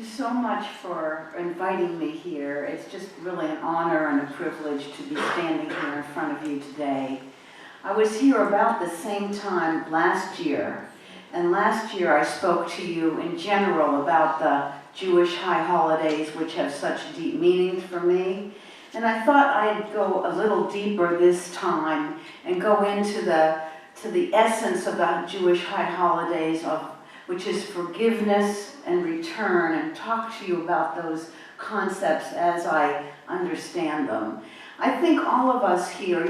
you so much for inviting me here. It's just really an honor and a privilege to be standing here in front of you today. I was here about the same time last year, and last year I spoke to you in general about the Jewish high holidays, which have such deep meanings for me. And I thought I'd go a little deeper this time and go into the essence of the Jewish high holidays, which is forgiveness and return, and talk to you about those concepts as I understand them. I think all of us here,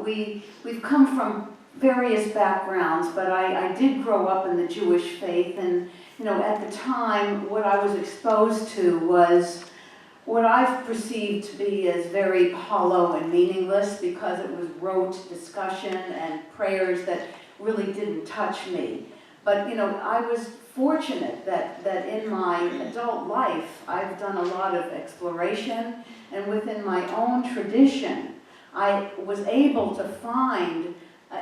we've come from various backgrounds, but I did grow up in the Jewish faith, and at the time what I was exposed to was what I've perceived to be as very hollow and meaningless, because it was rote discussion and prayers that really didn't touch me. But I was fortunate that in my adult life I've done a lot of exploration, and within my own tradition I was able to find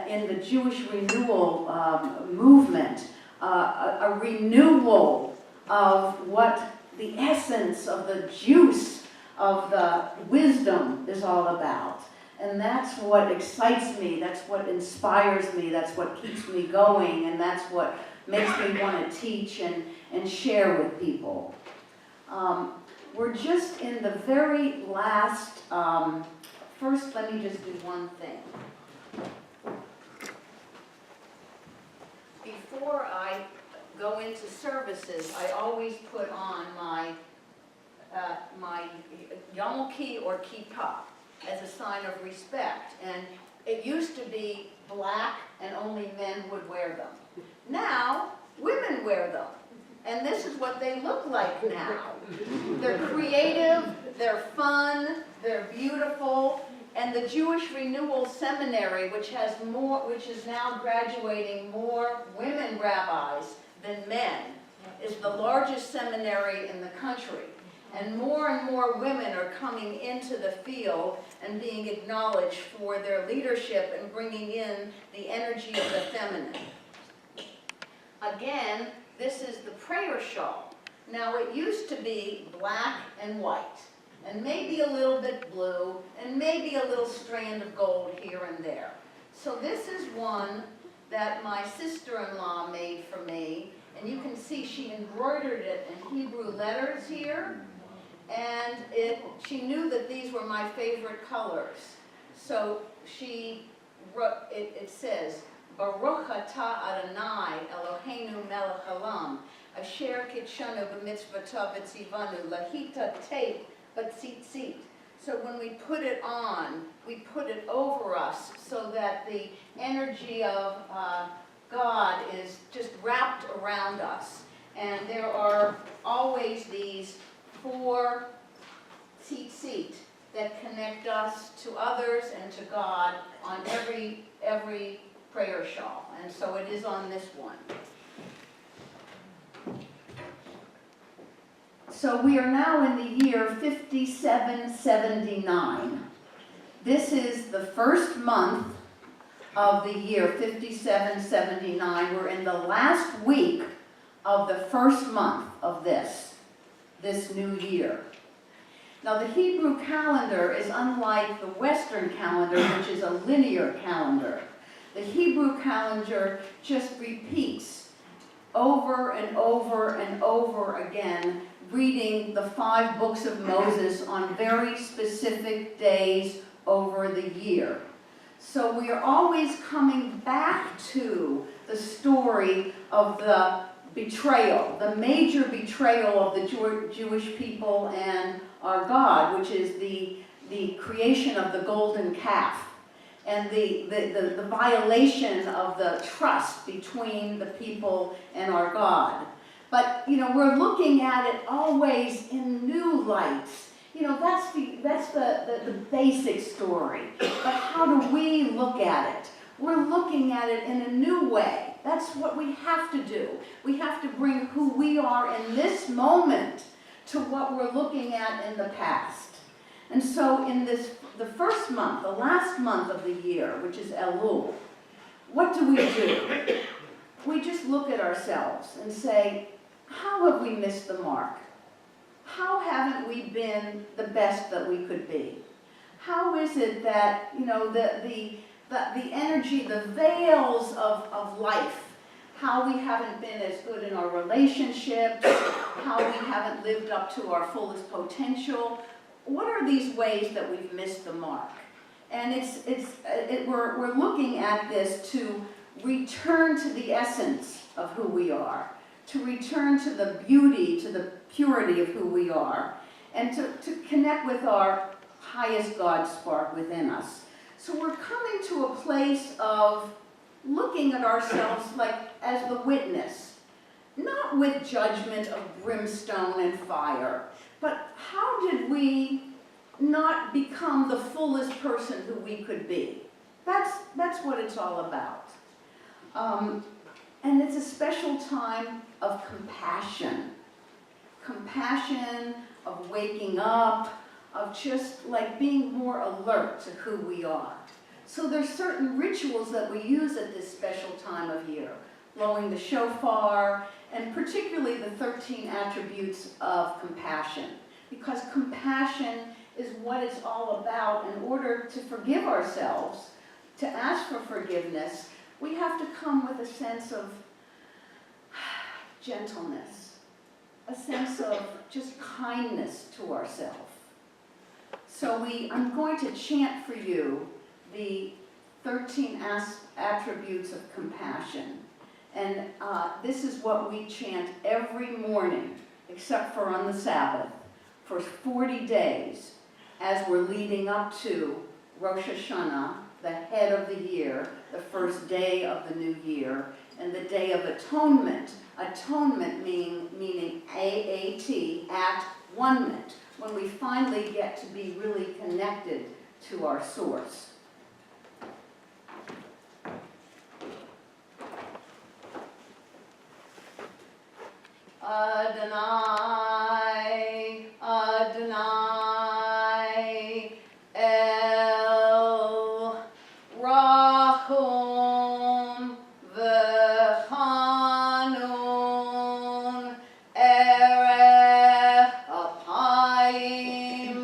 in the Jewish renewal movement a renewal of what the essence of the juice of the wisdom is all about. And that's what excites me, that's what inspires me, that's what keeps me going, and that's what makes me want to teach and share with people. We're just in the very last, first let me just do one thing. Before I go into services, I always put on my yarmulke or kippah as a sign of respect. And it used to be black and only men would wear them. Now, women wear them. And this is what they look like now. They're creative, they're fun, they're beautiful. And the Jewish Renewal Seminary, which is now graduating more women rabbis than men, is the largest seminary in the country. And more women are coming into the field and being acknowledged for their leadership and bringing in the energy of the feminine. Again, this is the prayer shawl. Now, it used to be black and white, and maybe a little bit blue, and maybe a little strand of gold here and there. So this is one that my sister-in-law made for me, and you can see she embroidered it in Hebrew letters here, and she knew that these were my favorite colors. So she wrote, it says, Baruch atah Adonai Eloheinu melech haolam, asher kitshanu b'mitzvotav v'tzivanu lahita teit b'tzitzit. So when we put it on, we put it over us so that the energy of God is just wrapped around us. And there are always these 4 tzitzit that connect us to others and to God on every prayer shawl. And so it is on this one. So we are now in the year 5779. This is the first month of the year 5779. We're in the last week of the first month of this new year. Now, the Hebrew calendar is unlike the Western calendar, which is a linear calendar. The Hebrew calendar just repeats over and over and over again, reading the 5 books of Moses on very specific days over the year. So we are always coming back to the story of the betrayal, the major betrayal of the Jewish people and our God, which is the creation of the golden calf and the violation of the trust between the people and our God. But, we're looking at it always in new lights. That's the basic story. But how do we look at it? We're looking at it in a new way. That's what we have to do. We have to bring who we are in this moment to what we're looking at in the past. And so in the first month, the last month of the year, which is Elul, what do? We just look at ourselves and say, how have we missed the mark? how haven't we been the best that we could be? How is it that, you know, the energy, the veils of life, how we haven't been as good in our relationships, how we haven't lived up to our fullest potential? What are these ways that we've missed the mark? And we're looking at this to return to the essence of who we are, to return to the beauty, to the purity of who we are, and to connect with our highest God spark within us. So we're coming to a place of looking at ourselves like as the witness, not with judgment of brimstone and fire, but how did we not become the fullest person who we could be? That's what it's all about. And it's a special time of compassion. Compassion, of waking up, of just like being more alert to who we are. So there's certain rituals that we use at this special time of year. Blowing the shofar, and particularly the 13 attributes of compassion. Because compassion is what it's all about. In order to forgive ourselves, to ask for forgiveness, we have to come with a sense of gentleness, a sense of just kindness to ourselves. So I'm going to chant for you the 13 attributes of compassion. And this is what we chant every morning, except for on the Sabbath, for 40 days, as we're leading up to Rosh Hashanah, the head of the year, the first day of the new year, and the Day of Atonement. Atonement meaning A-A-T, at one-ment, when we finally get to be really connected to our source. Adonai, Adonai, El Rachum v'Chanun, Erech Apayim,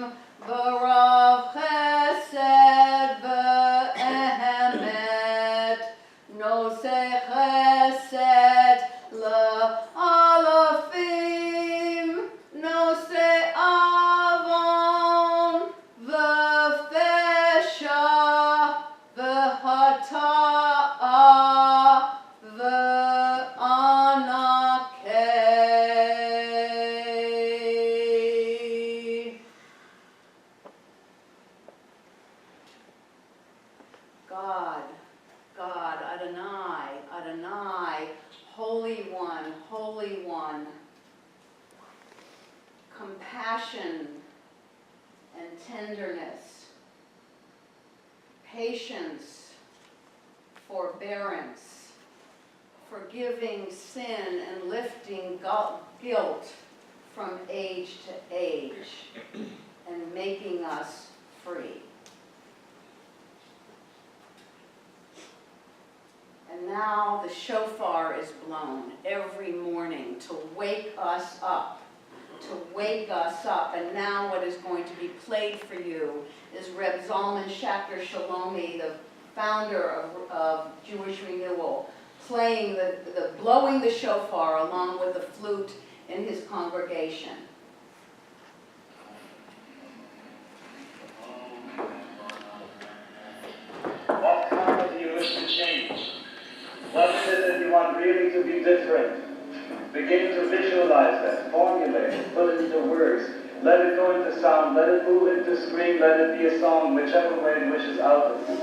v'Rav Chesed v'Emet, Noseh Chesed la'alafim, Noseh Avon v'Fesha v'Hata'ah v'Anakeh. God, God, Adonai, Adonai, Holy One, Holy One. Compassion and tenderness, patience, forbearance, forgiving sin and lifting guilt from age to age, and making us free. And now the shofar is blown every morning to wake us up, And now what is going to be played for you is Reb Zalman Schachter Shalomi, the founder of Jewish Renewal, playing blowing the shofar along with the flute in his congregation. What color do you wish to change? What is it that you want really to be different? Begin to visualize that, formulate it, put it into words. Let it go into sound, let it move into scream, let it be a song, whichever way it wishes out of you.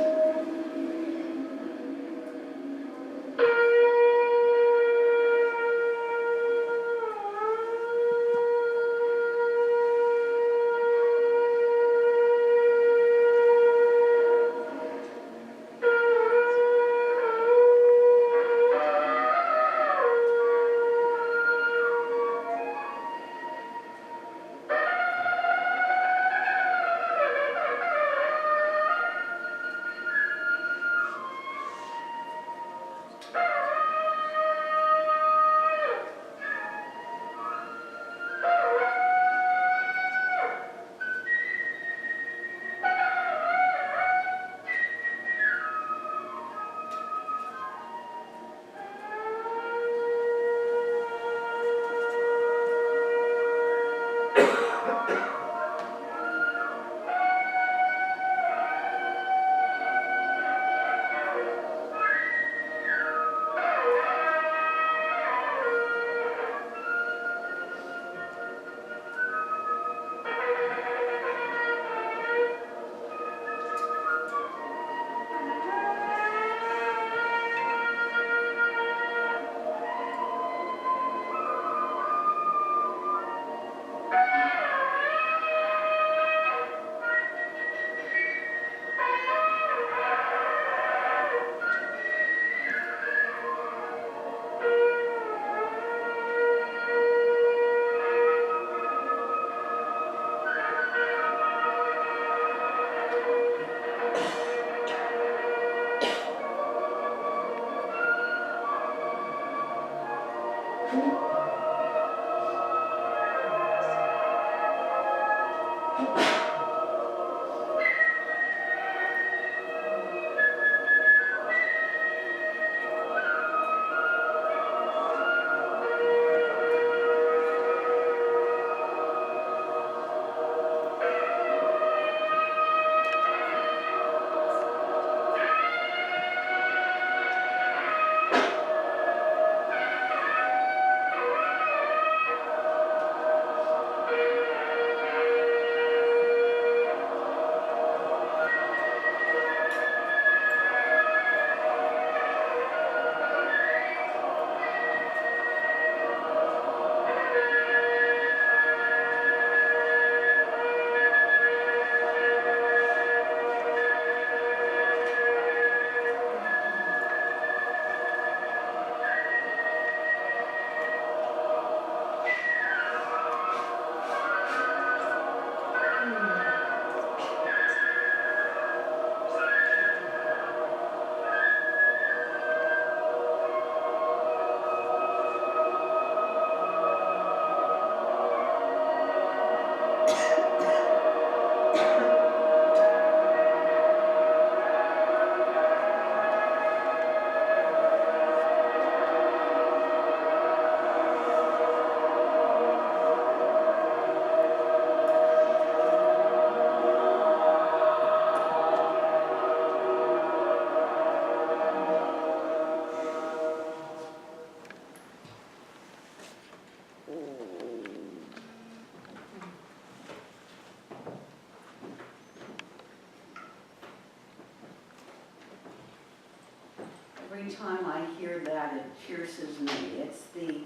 Every time I hear that, it pierces me. It's the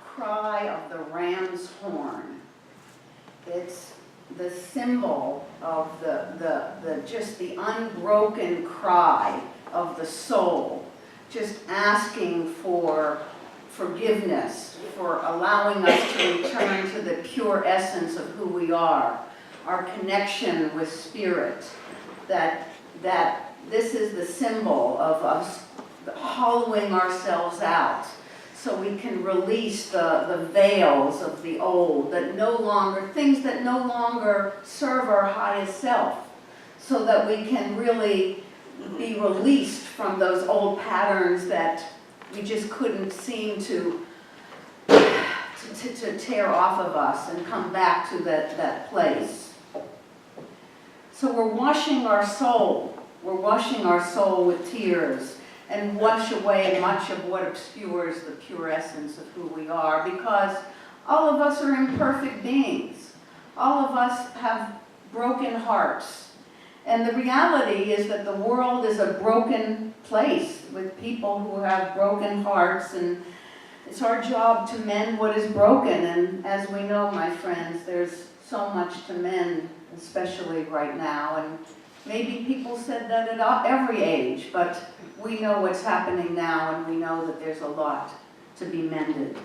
cry of the ram's horn. It's the symbol of just the unbroken cry of the soul, just asking for forgiveness, for allowing us to return to the pure essence of who we are, our connection with spirit, that this is the symbol of us hollowing ourselves out so we can release the veils of the old, things that no longer serve our highest self, so that we can really be released from those old patterns that we just couldn't seem to tear off of us and come back to that place. So we're washing our soul. We're washing our soul with tears and wash away much of what obscures the pure essence of who we are, because all of us are imperfect beings. All of us have broken hearts. And the reality is that the world is a broken place with people who have broken hearts, and it's our job to mend what is broken. And as we know, my friends, there's so much to mend, especially right now. And maybe people said that at every age, but we know what's happening now, and we know that there's a lot to be mended.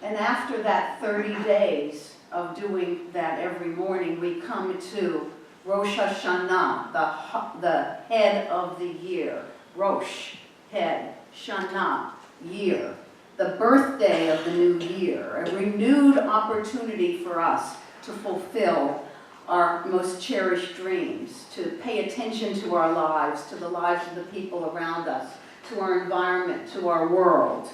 And after that 30 days of doing that every morning, we come to Rosh Hashanah, the head of the year. Rosh, head, Shana, year. The birthday of the new year. A renewed opportunity for us to fulfill our most cherished dreams, to pay attention to our lives, to the lives of the people around us, to our environment, to our world.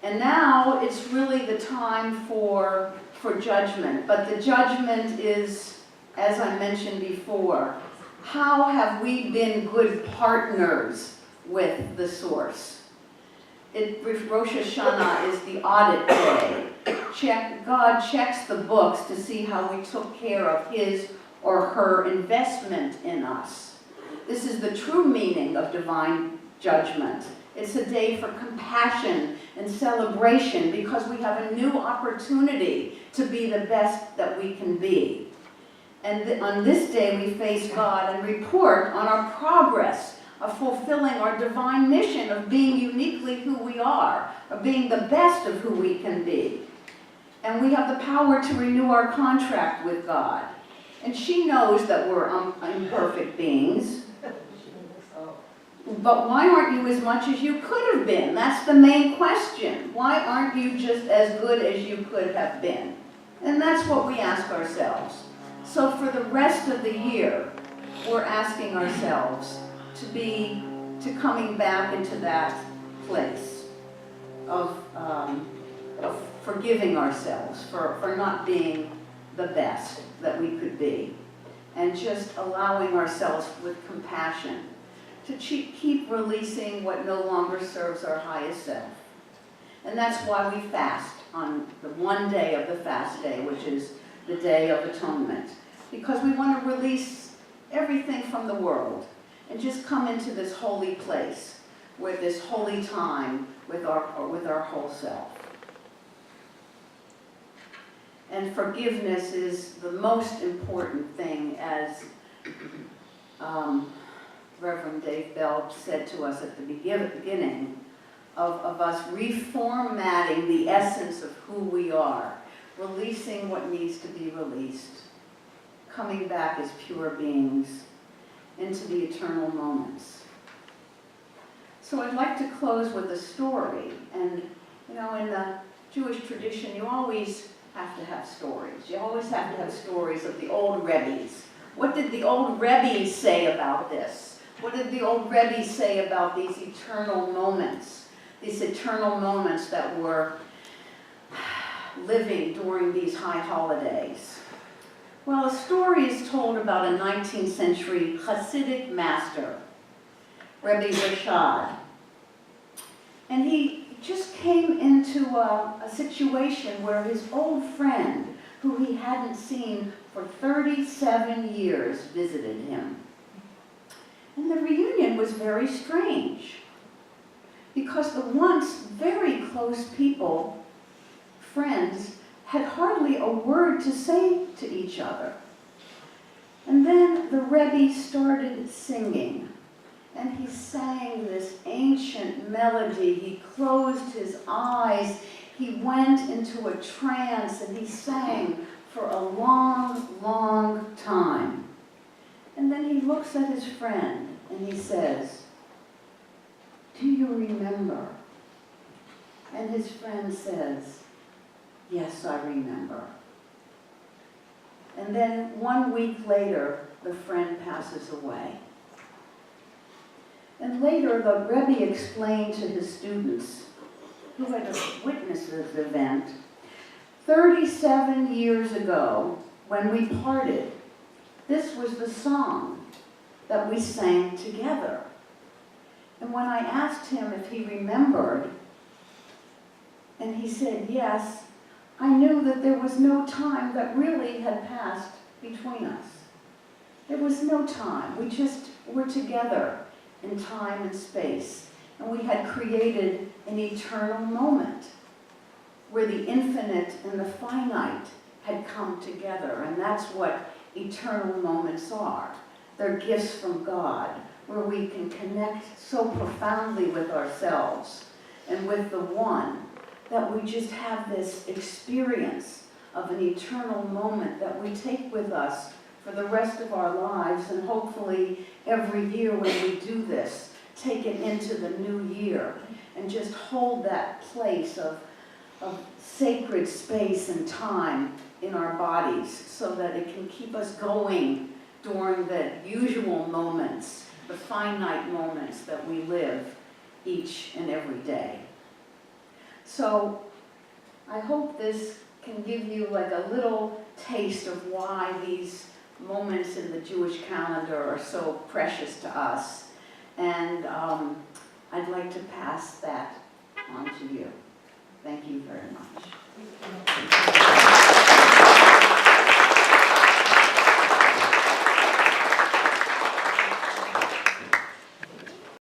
And now it's really the time for judgment. But the judgment is, as I mentioned before, how have we been good partners with the source? Rosh Hashanah is the audit day. God checks the books to see how we took care of his or her investment in us. This is the true meaning of divine judgment. It's a day for compassion and celebration, because we have a new opportunity to be the best that we can be. And on this day we face God and report on our progress of fulfilling our divine mission of being uniquely who we are, of being the best of who we can be. And we have the power to renew our contract with God. And she knows that we're imperfect beings. But why aren't you as much as you could have been? That's the main question. Why aren't you just as good as you could have been? And that's what we ask ourselves. So for the rest of the year, we're asking ourselves to coming back into that place of forgiving ourselves for not being the best that we could be, and just allowing ourselves with compassion to keep releasing what no longer serves our highest self. And that's why we fast on the one day of the fast day, which is the Day of Atonement, because we want to release everything from the world and just come into this holy place, with this holy time with our whole self. And forgiveness is the most important thing, as Reverend Dave Bell said to us at the beginning of us reformatting the essence of who we are, releasing what needs to be released, coming back as pure beings into the eternal moments. So I'd like to close with a story. And, you know, in the Jewish tradition, you always have to have stories. You always have to have stories of the old Rebbes. What did the old Rebbes say about this? What did the old Rebbes say about these eternal moments that were living during these high holidays? Well, a story is told about a 19th century Hasidic master, Rebbe Rashad. And he just came into a situation where his old friend, who he hadn't seen for 37 years, visited him. And the reunion was very strange, because the once very close friends, had hardly a word to say to each other. And then the Rebbe started singing, and he sang this ancient melody. He closed his eyes, he went into a trance, and he sang for a long, long time. And then he looks at his friend and he says, "Do you remember?" And his friend says, "Yes, I remember." And then 1 week later, the friend passes away. And later, the Rebbe explained to his students who had witnessed this event, 37 years ago, when we parted, this was the song that we sang together. And when I asked him if he remembered, and he said yes, I knew that there was no time that really had passed between us. There was no time. We just were together in time and space. And we had created an eternal moment where the infinite and the finite had come together. And that's what eternal moments are. They're gifts from God, where we can connect so profoundly with ourselves and with the one, that we just have this experience of an eternal moment that we take with us for the rest of our lives, and hopefully every year when we do this, take it into the new year and just hold that place of sacred space and time in our bodies, so that it can keep us going during the usual moments, the finite moments that we live each and every day. So I hope this can give you like a little taste of why these moments in the Jewish calendar are so precious to us. And I'd like to pass that on to you. Thank you very much.